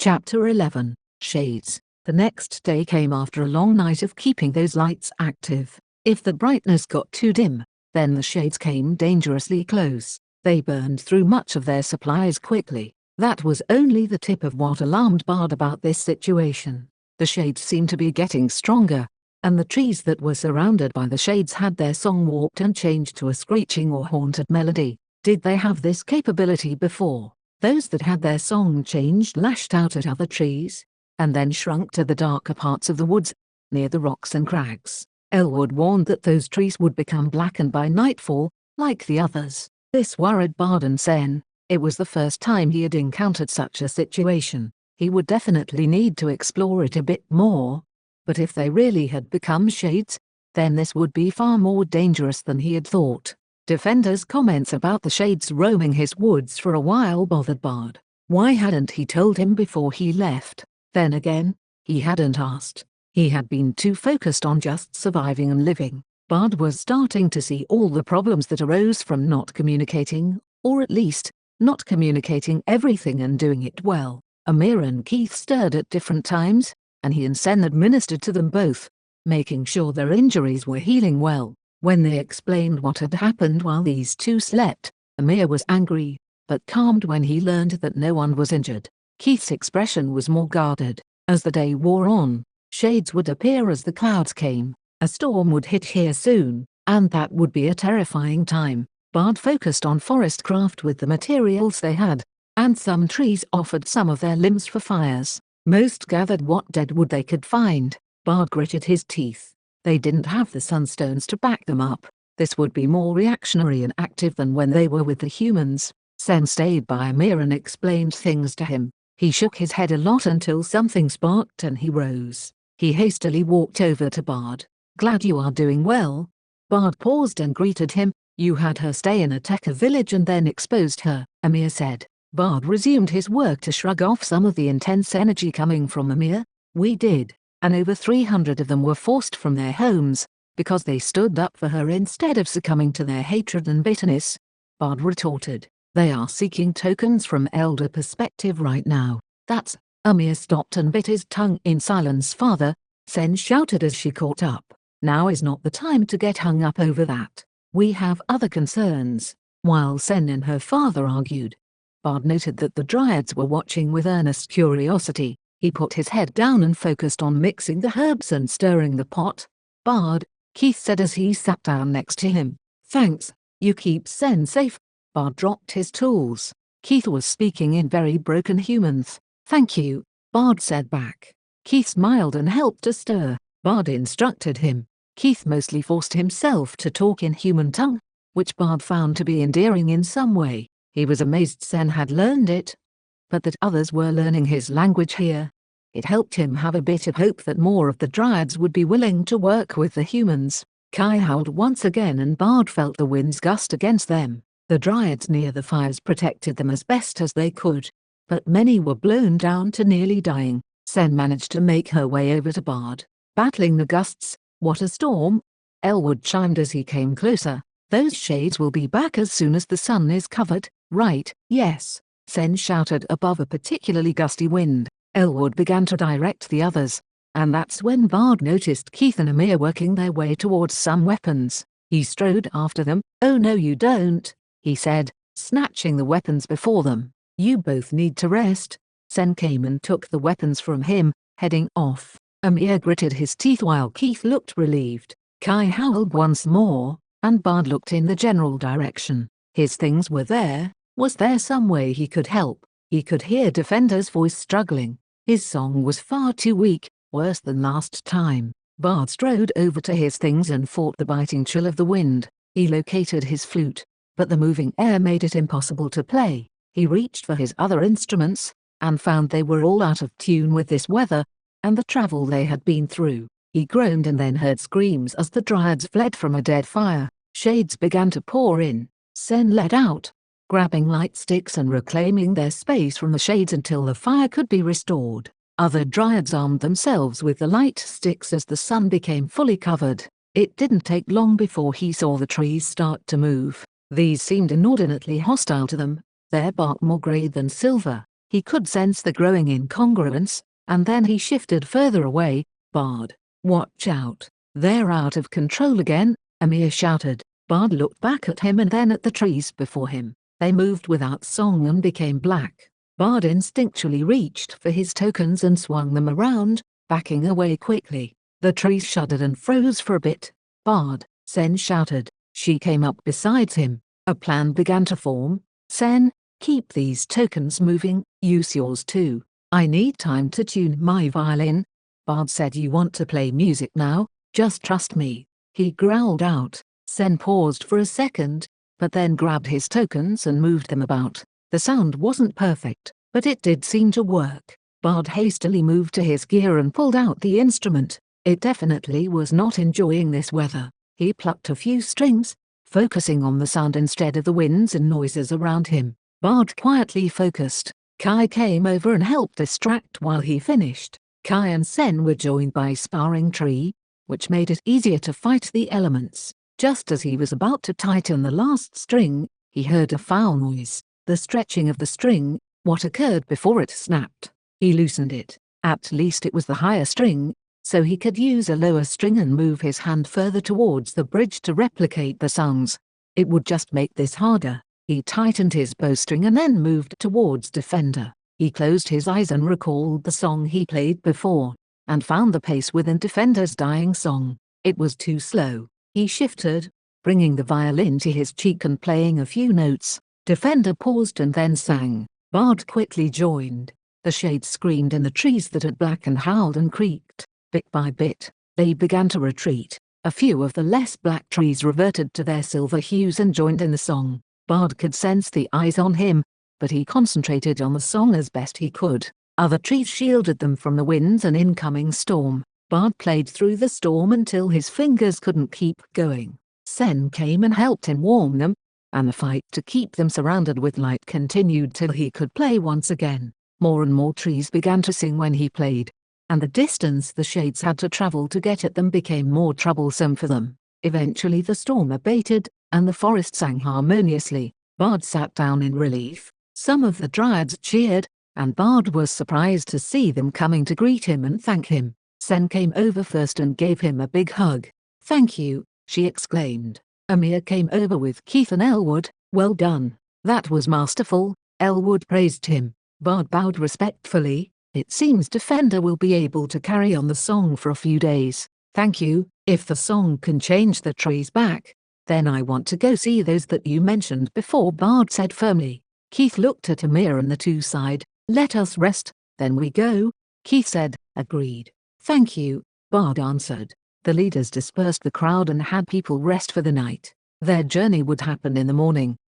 Chapter 11, Shades. The next day came after a long night of keeping those lights active. If the brightness got too dim, then the shades came dangerously close. They burned through much of their supplies quickly. That was only the tip of what alarmed Bard about this situation. The shades seemed to be getting stronger, and the trees that were surrounded by the shades had their song warped and changed to a screeching or haunted melody. Did they have this capability before? Those that had their song changed lashed out at other trees, and then shrunk to the darker parts of the woods, near the rocks and crags. Elwood warned that those trees would become blackened by nightfall, like the others. This worried Bard and Sen. It was the first time he had encountered such a situation. He would definitely need to explore it a bit more. But if they really had become shades, then this would be far more dangerous than he had thought. Defender's comments about the shades roaming his woods for a while bothered Bard. Why hadn't he told him before he left? Then again, he hadn't asked. He had been too focused on just surviving and living. Bard was starting to see all the problems that arose from not communicating, or at least, not communicating everything and doing it well. Amir and Keith stirred at different times, and he and Sen administered to them both, making sure their injuries were healing well. When they explained what had happened while these two slept, Amir was angry, but calmed when he learned that no one was injured. Keith's expression was more guarded. As the day wore on, shades would appear as the clouds came. A storm would hit here soon, and that would be a terrifying time. Bard focused on forest craft with the materials they had, and some trees offered some of their limbs for fires. Most gathered what dead wood they could find. Bard gritted his teeth. They didn't have the sunstones to back them up. This would be more reactionary and active than when they were with the humans. Sen stayed by Amir and explained things to him. He shook his head a lot until something sparked and he rose. He hastily walked over to Bard. "Glad you are doing well." Bard paused and greeted him. "You had her stay in a Tekka village and then exposed her," Amir said. Bard resumed his work to shrug off some of the intense energy coming from Amir. "We did, and over 300 of them were forced from their homes, because they stood up for her instead of succumbing to their hatred and bitterness," Bard retorted. "They are seeking tokens from Elder perspective right now." "That's—" Amir stopped and bit his tongue in silence. "Father," Sen shouted as she caught up. "Now is not the time to get hung up over that. We have other concerns." While Sen and her father argued, Bard noted that the dryads were watching with earnest curiosity. He put his head down and focused on mixing the herbs and stirring the pot. "Bard," Keith said as he sat down next to him. "Thanks, you keep Sen safe." Bard dropped his tools. Keith was speaking in very broken humans. "Thank you," Bard said back. Keith smiled and helped to stir. Bard instructed him. Keith mostly forced himself to talk in human tongue, which Bard found to be endearing in some way. He was amazed Sen had learned it, but that others were learning his language here. It helped him have a bit of hope that more of the dryads would be willing to work with the humans. Kai howled once again and Bard felt the winds gust against them. The dryads near the fires protected them as best as they could, but many were blown down to nearly dying. Sen managed to make her way over to Bard. "Battling the gusts, what a storm!" Elwood chimed as he came closer. "Those shades will be back as soon as the sun is covered, right?" "Yes," Sen shouted above a particularly gusty wind. Elwood began to direct the others, and that's when Bard noticed Keith and Amir working their way towards some weapons. He strode after them. "Oh no you don't," he said, snatching the weapons before them. "You both need to rest." Sen came and took the weapons from him, heading off. Amir gritted his teeth while Keith looked relieved. Kai howled once more, and Bard looked in the general direction. His things were there. Was there some way he could help? He could hear Defender's voice struggling. His song was far too weak, worse than last time. Bard strode over to his things and fought the biting chill of the wind. He located his flute, but the moving air made it impossible to play. He reached for his other instruments, and found they were all out of tune with this weather, and the travel they had been through. He groaned and then heard screams as the dryads fled from a dead fire. Shades began to pour in. Sen let out, grabbing light sticks and reclaiming their space from the shades until the fire could be restored. Other dryads armed themselves with the light sticks as the sun became fully covered. It didn't take long before he saw the trees start to move. These seemed inordinately hostile to them, their bark more grey than silver. He could sense the growing incongruence, and then he shifted further away. Bard, watch out. They're out of control again, Amir shouted. Bard looked back at him and then at the trees before him. They moved without song and became black. Bard instinctually reached for his tokens and swung them around, backing away quickly. The trees shuddered and froze for a bit. Bard, Sen shouted. She came up beside him. A plan began to form. Sen, keep these tokens moving, use yours too. I need time to tune my violin. Bard said, you want to play music now? Just trust me. He growled out. Sen paused for a second, but then grabbed his tokens and moved them about. The sound wasn't perfect, but it did seem to work. Bard hastily moved to his gear and pulled out the instrument. It definitely was not enjoying this weather. He plucked a few strings, focusing on the sound instead of the winds and noises around him. Bard quietly focused. Kai came over and helped distract while he finished. Kai and Sen were joined by Sparring Tree, which made it easier to fight the elements. Just as he was about to tighten the last string, he heard a foul noise. The stretching of the string, what occurred before it snapped. He loosened it. At least it was the higher string, so he could use a lower string and move his hand further towards the bridge to replicate the sounds. It would just make this harder. He tightened his bowstring and then moved towards Defender. He closed his eyes and recalled the song he played before, and found the pace within Defender's dying song. It was too slow. He shifted, bringing the violin to his cheek and playing a few notes. Defender paused and then sang. Bard quickly joined. The shades screamed in the trees that had blackened, howled and creaked. Bit by bit, they began to retreat. A few of the less black trees reverted to their silver hues and joined in the song. Bard could sense the eyes on him, but he concentrated on the song as best he could. Other trees shielded them from the winds and incoming storm. Bard played through the storm until his fingers couldn't keep going. Sen came and helped him warm them, and the fight to keep them surrounded with light continued till he could play once again. More and more trees began to sing when he played, and the distance the shades had to travel to get at them became more troublesome for them. Eventually the storm abated, and the forest sang harmoniously. Bard sat down in relief. Some of the dryads cheered, and Bard was surprised to see them coming to greet him and thank him. Sen came over first and gave him a big hug. "Thank you," she exclaimed. Amir came over with Keith and Elwood. "Well done. That was masterful," Elwood praised him. Bard bowed respectfully. "It seems Defender will be able to carry on the song for a few days. Thank you. If the song can change the trees back, then I want to go see those that you mentioned before," Bard said firmly. Keith looked at Amir and the two sighed. "Let us rest, then we go," Keith said. "Agreed. Thank you," Bard answered. The leaders dispersed the crowd and had people rest for the night. Their journey would happen in the morning.